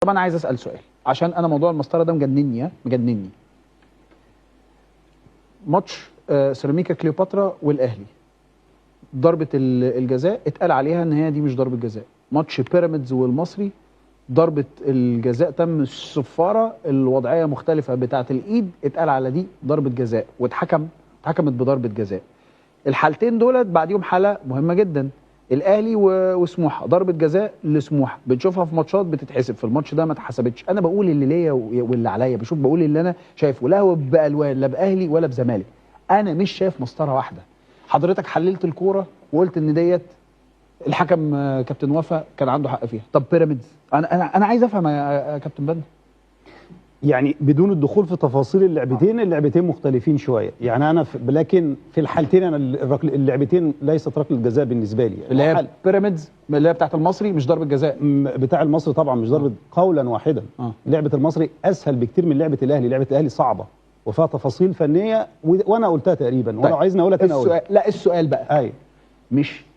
طب انا عايز اسال سؤال عشان انا موضوع المسطره ده مجنني. ماتش سيراميكا كليوباترا والاهلي، ضربه الجزاء اتقال عليها ان هي دي مش ضربه جزاء. ماتش بيراميدز والمصري ضربه الجزاء تم الصفاره الوضعيه مختلفه بتاعه الايد، اتقال على دي ضربه جزاء اتحكمت بضربه جزاء. الحالتين دولت بعديهم حاله مهمه جدا، الاهلي وسموحه، ضربه جزاء لسموحه بنشوفها في ماتشات بتتحسب، في الماتش ده ما اتحسبتش. انا بقول اللي ليا واللي عليا، بقول اللي انا شايفه، لا هو بالوان لا باهلي ولا بزمالك. انا مش شايف مسطره واحده. حضرتك حللت الكوره وقلت ان ديت الحكم كابتن وفا كان عنده حق فيها. طب بيراميدز، انا عايز افهم يا كابتن بدر. يعني بدون الدخول في تفاصيل اللعبتين مختلفين شويه، يعني انا لكن في الحالتين انا اللعبتين ليست ركله جزاء بالنسبه لي. اللي هي بيراميدز اللي هي بتاعت المصري مش ضربه جزاء. بتاع المصري طبعا مش ضربه قولا واحدا. لعبه المصري اسهل بكتير من لعبه الاهلي. لعبه الاهلي صعبه وفيها تفاصيل فنيه وانا قلتها تقريبا. ولو عايزني اقولها تاني اقولها. لا السؤال بقى، ايوه،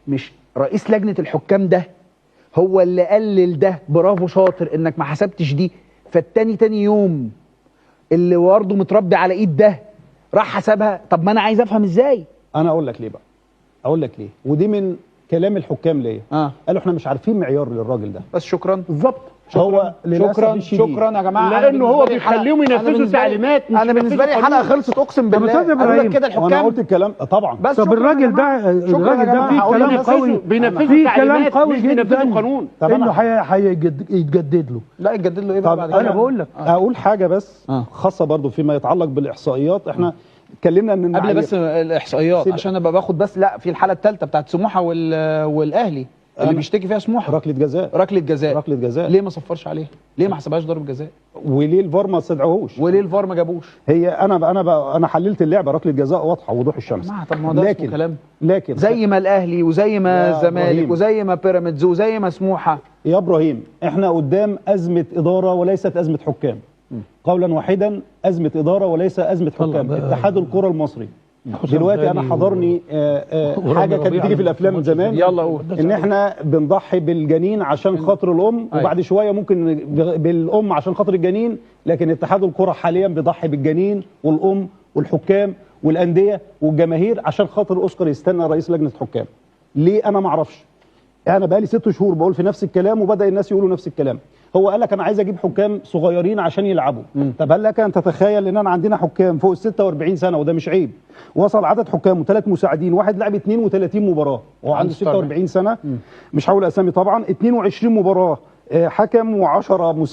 مش رئيس لجنه الحكام ده هو اللي قلل ده؟ برافو شاطر انك ما حسبتش دي. تاني يوم اللي برضه متربي على ايد ده راح حسبها. طب ما انا عايز افهم ازاي. انا اقول لك ليه بقى، ودي من كلام الحكام ليا. قالوا احنا مش عارفين معيار للراجل ده. بس شكرا. بالظبط. هو شكرا يا جماعه، لانه هو بيخليهم ينفذوا تعليمات. انا بالنسبه لي الحلقه خلصت اقسم بالله. قالوا لك كده الحكام. وانا قلت الكلام طبعا. بس طب الراجل ده فيه كلام قوي، في كلام قوي جدا قانون. انه هيتجدد له. لا يتجدد له ايه بقى بعد كده؟ انا بقول لك اقول حاجه بس خاصه برضو فيما يتعلق بالاحصائيات. احنا اتكلمنا ان قبل بس الاحصائيات عشان ابقى باخد بس. لا في الحاله الثالثه بتاعت سموحه والاهلي اللي بيشتكي فيها سموحه، ركله جزاء. ليه ما صفرش عليها؟ ليه ما حسبهاش ضربه جزاء؟ وليه الفار ما استدعوهوش؟ وليه الفار ما جابوش؟ هي انا حللت اللعبه، ركله جزاء واضحه وضوح الشمس. طب ما هو ده اسمه كلام. لكن زي ما الاهلي وزي ما الزمالك وزي ما بيراميدز وزي ما سموحه. يا ابراهيم احنا قدام ازمه اداره وليست ازمه حكام. قولا واحدا، ازمه اداره وليس ازمه حكام. اتحاد الكره المصري دلوقتي انا حضرني حاجه كانت بتيجي في الافلام من زمان. يلا قول. ان احنا بنضحي بالجنين عشان خاطر الام، وبعد شويه ممكن بالام عشان خاطر الجنين. لكن اتحاد الكره حاليا بيضحي بالجنين والام والحكام والانديه والجماهير عشان خاطر اوسكار يستنى رئيس لجنه حكام. ليه؟ انا ما اعرفش. انا بقالي 6 شهور بقول في نفس الكلام وبدا الناس يقولوا نفس الكلام. هو قال لك انا عايز اجيب حكام صغيرين عشان يلعبوا. طب هل لك ان تتخيل ان انا عندنا حكام فوق ال 46 سنه، وده مش عيب، وصل عدد حكام و3 مساعدين، واحد لعب 32 مباراه وهو عنده 46 سنه، مش هقول اسامي طبعا، 22 مباراه حكم و10 مساعد.